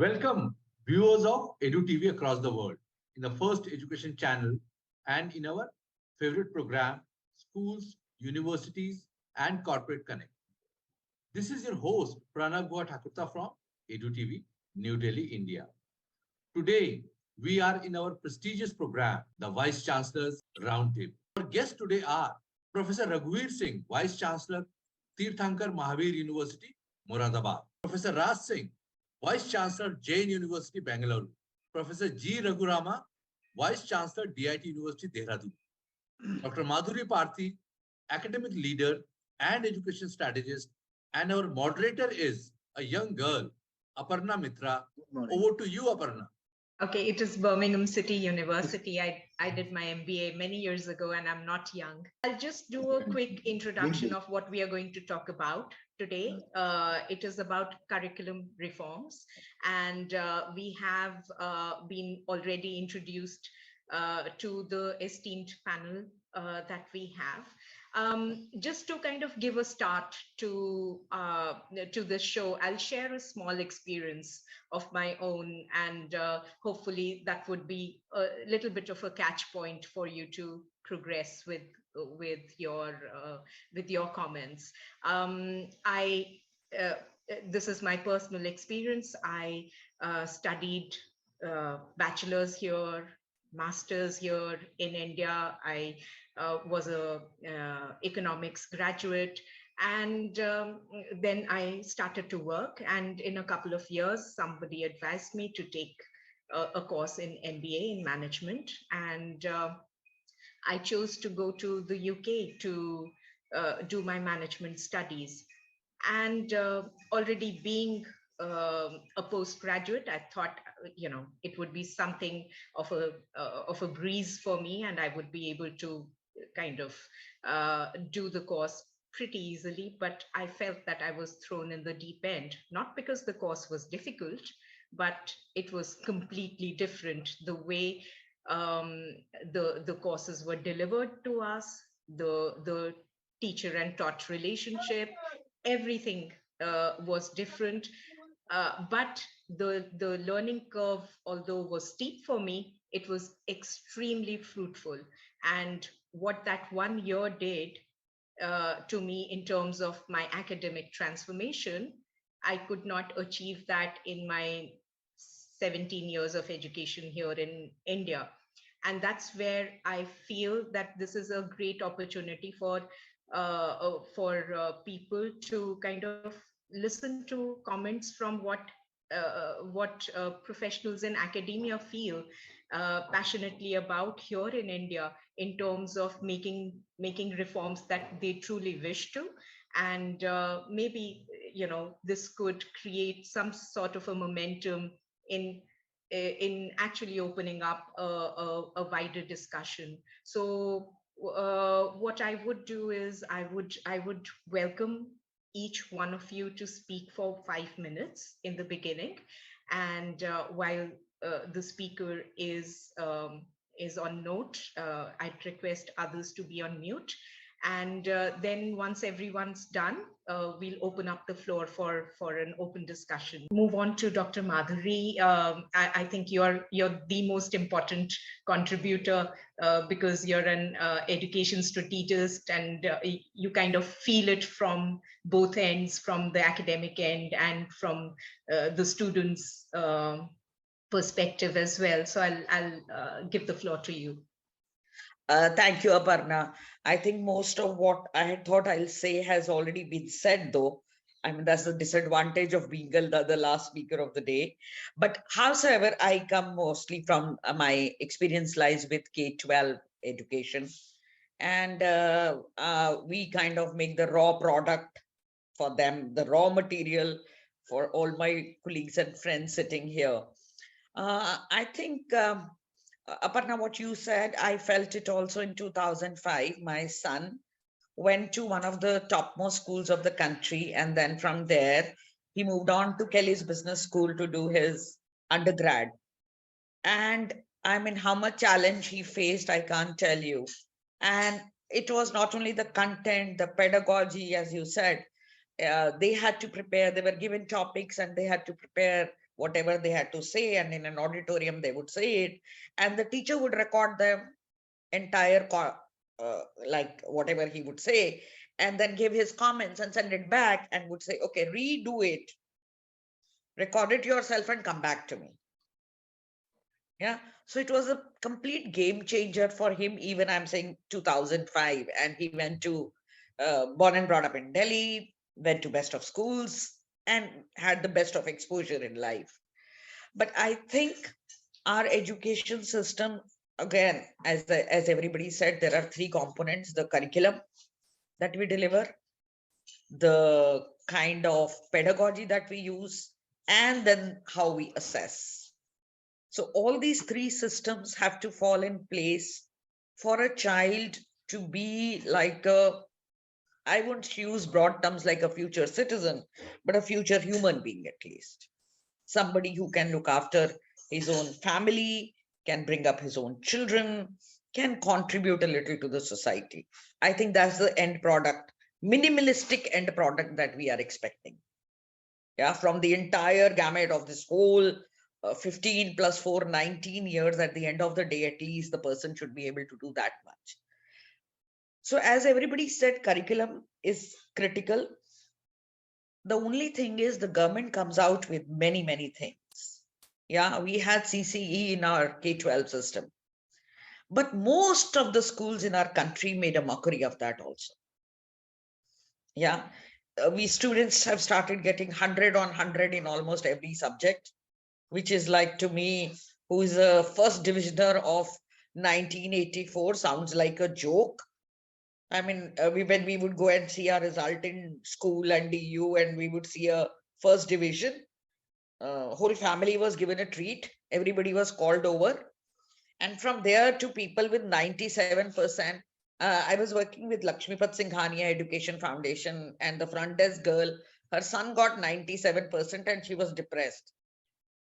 Welcome, viewers of EduTV across the world, in the first education channel and in our favorite program, Schools, Universities, and Corporate Connect. This is your host, Pranav Goa Thakurta from EduTV, New Delhi, India. Today, we are in our prestigious program, the Vice Chancellor's Roundtable. Our guests today are Professor Raghuveer Singh, Vice Chancellor, Tirthankar Mahavir University, Moradabad. Professor Raj Singh, Vice Chancellor, Jain University, Bangalore. Professor G. Raghurama, Vice Chancellor, DIT University, Dehradun. Dr. Madhuri Parthi, academic leader and education strategist. And our moderator is a young girl, Aparna Mitra. Over to you, Aparna. Okay, it is Birmingham City University. I did my MBA many years ago and I'm not young. I'll just do a quick introduction of what we are going to talk about today. It is about curriculum reforms, and we have been already introduced to the esteemed panel that we have. Just to kind of give a start to this show, I'll share a small experience of my own, and hopefully that would be a little bit of a catch point for you to progress with your comments. This is my personal experience. I studied bachelor's here, master's here in India. I was a economics graduate, and then I started to work, and in a couple of years somebody advised me to take a course in MBA in management, and I chose to go to the UK to do my management studies. And already being a postgraduate, I thought, it would be something of a breeze for me, and I would be able to kind of do the course pretty easily. But I felt that I was thrown in the deep end, not because the course was difficult, but it was completely different. The way the courses were delivered to us, the teacher and taught relationship, everything was different. But the learning curve, although was steep for me, it was extremely fruitful. And what that 1 year did to me in terms of my academic transformation, I could not achieve that in my 17 years of education here in India. And that's where I feel that this is a great opportunity for people to kind of listen to comments from what professionals in academia feel passionately about here in India in terms of making reforms that they truly wish to. And maybe, this could create some sort of a momentum in actually opening up a wider discussion. So what I would do is I would welcome each one of you to speak for 5 minutes in the beginning, and while the speaker is on note, I'd request others to be on mute. And then once everyone's done, we'll open up the floor for an open discussion. Move on to Dr. Madhuri. I think you're the most important contributor because you're an education strategist, and you kind of feel it from both ends, from the academic end and from the students' perspective as well. So I'll give the floor to you. Thank you, Aparna. I think most of what I had thought I'll say has already been said, though. I mean, that's the disadvantage of being the last speaker of the day. But howsoever, I come mostly from my experience lies with K-12 education. And we kind of make the raw product for them, the raw material for all my colleagues and friends sitting here. I think Aparna, what you said, I felt it also in 2005. My son went to one of the topmost schools of the country, and then from there, he moved on to Kelly's Business School to do his undergrad. And I mean, how much challenge he faced, I can't tell you. And it was not only the content, the pedagogy, as you said, they had to prepare, they were given topics and they had to prepare whatever they had to say, and in an auditorium they would say it, and the teacher would record the entire like whatever he would say, and then give his comments and send it back and would say, okay, redo it, record it yourself and come back to me. Yeah, so it was a complete game changer for him. Even I'm saying 2005, and he went to born and brought up in Delhi, went to best of schools, and had the best of exposure in life. But I think our education system, again, as everybody said, there are three components: the curriculum that we deliver, the kind of pedagogy that we use, and then how we assess. So all these three systems have to fall in place for a child to be like a, I won't use broad terms like a future citizen, but a future human being at least. Somebody who can look after his own family, can bring up his own children, can contribute a little to the society. I think that's the end product, minimalistic end product that we are expecting. Yeah, from the entire gamut of this whole 15 plus 4, 19 years, at the end of the day, at least the person should be able to do that much. So as everybody said, curriculum is critical. The only thing is the government comes out with many, many things. Yeah, we had CCE in our K-12 system, but most of the schools in our country made a mockery of that also. Yeah, we students have started getting 100 on 100 in almost every subject, which is like, to me, who is a first divisioner of 1984, sounds like a joke. I mean, when we would go and see our result in school and DU, and we would see a first division, whole family was given a treat. Everybody was called over. And from there to people with 97%, I was working with Lakshmipat Singhania Education Foundation, and the front desk girl, her son got 97% and she was depressed.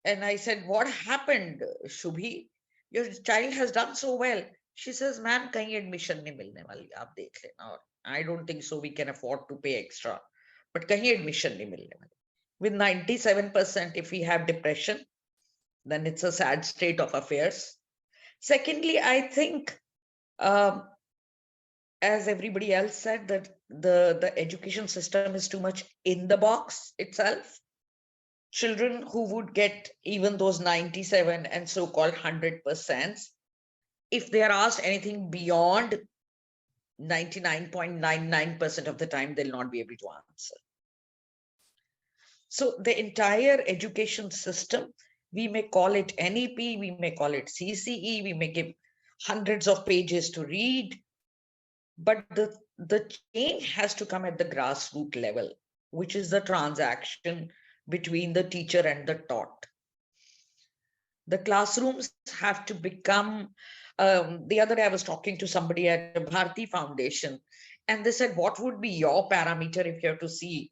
And I said, what happened, Shubhi? Your child has done so well. She says, ma'am, kahin admission nahi milne wali, aap dekh lena. Aur I don't think so we can afford to pay extra, but kahin admission nahi milne wali. With 97%, if we have depression, then it's a sad state of affairs. Secondly, I think, as everybody else said, that the education system is too much in the box itself. Children who would get even those 97 and so-called 100%, if they are asked anything beyond 99.99% of the time, they'll not be able to answer. So the entire education system, we may call it NEP, we may call it CCE, we may give hundreds of pages to read, but the change has to come at the grassroots level, which is the transaction between the teacher and the taught. The classrooms have to become, the other day I was talking to somebody at the Bharti Foundation, and they said, what would be your parameter if you have to see,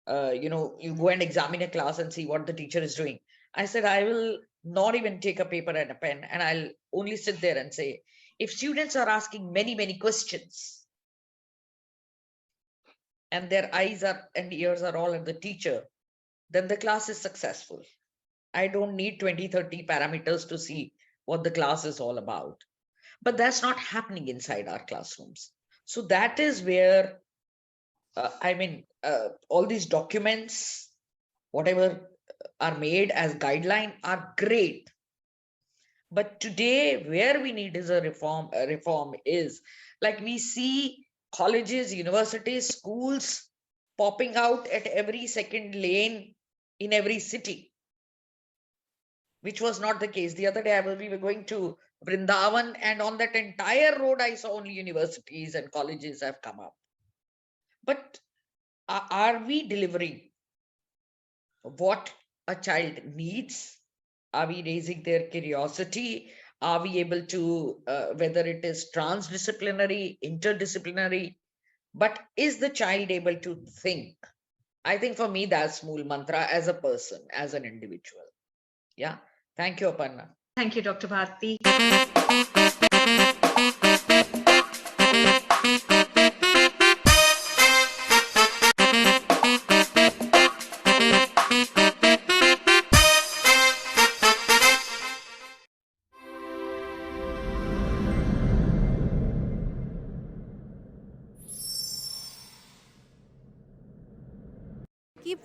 you go and examine a class and see what the teacher is doing? I said, I will not even take a paper and a pen, and I'll only sit there and say, if students are asking many, many questions, and their eyes and ears are all at the teacher, then the class is successful. I don't need 20, 30 parameters to see what the class is all about. But that's not happening inside our classrooms. So that is where, all these documents, whatever are made as guideline, are great. But today, where we need is a reform. Is like we see colleges, universities, schools popping out at every second lane in every city, which was not the case. The other day, we were going to Vrindavan, and on that entire road, I saw only universities and colleges have come up. But are we delivering what a child needs? Are we raising their curiosity? Are we able to, whether it is transdisciplinary, interdisciplinary, but is the child able to think? I think for me, that's Mool Mantra as a person, as an individual. Yeah. Thank you, Aparna. Thank you, Dr. Bharti.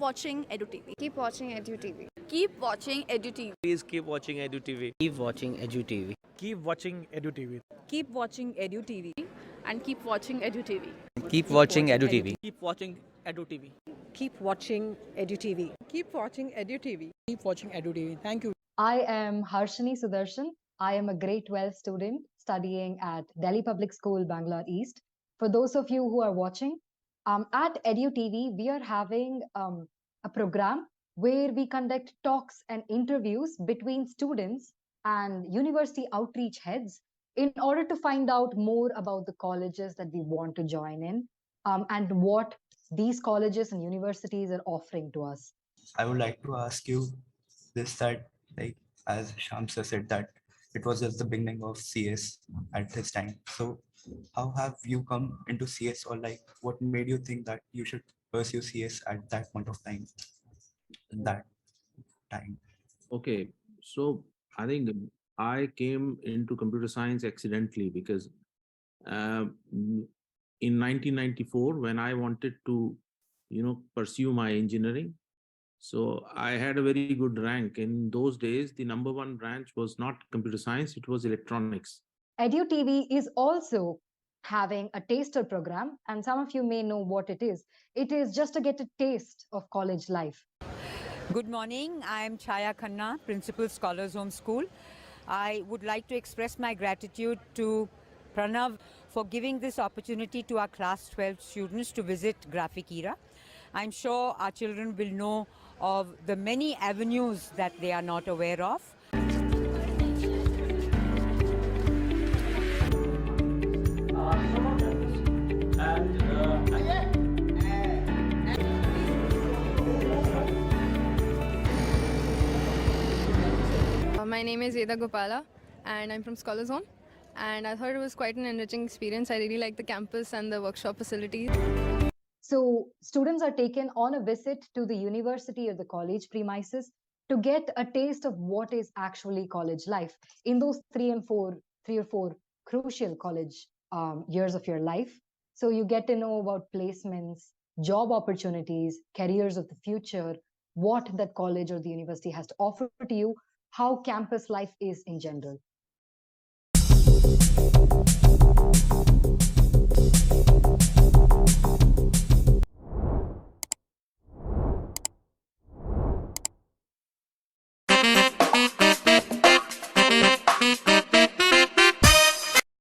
watching EduTV. Keep watching EduTV. Keep watching EduTV. Please keep watching EduTV. Keep watching EduTV. Keep watching EduTV. Keep watching EduTV. And keep watching EduTV. Keep watching EduTV. Keep watching EduTV. Keep watching EduTV. Keep watching EduTV. Keep watching EduTV. Thank you. I am Harshini Sudarshan. I am a grade 12 student studying at Delhi Public School, Bangalore East. For those of you who are watching, at EduTV, we are having a program where we conduct talks and interviews between students and university outreach heads in order to find out more about the colleges that we want to join in and what these colleges and universities are offering to us. I would like to ask you this, that like as Shamsa said that it was just the beginning of CS at this time. So how have you come into CS, or like what made you think that you should pursue CS at that point of time? Okay, so I think I came into computer science accidentally because in 1994, when I wanted to, pursue my engineering, so I had a very good rank. In those days, the number one branch was not computer science, it was electronics. EduTV is also having a taster program, and some of you may know what it is. It is just to get a taste of college life. Good morning. I am Chaya Khanna, Principal Scholars Home School. I would like to express my gratitude to Pranav for giving this opportunity to our class 12 students to visit Graphic Era. I'm sure our children will know of the many avenues that they are not aware of. My name is Veda Gopala and I'm from Scholars Home, and I thought it was quite an enriching experience. I really like the campus and the workshop facilities. So students are taken on a visit to the university or the college premises to get a taste of what is actually college life in those 3 or 4 crucial college years of your life. So you get to know about placements, job opportunities, careers of the future, what that college or the university has to offer to you, how campus life is in general.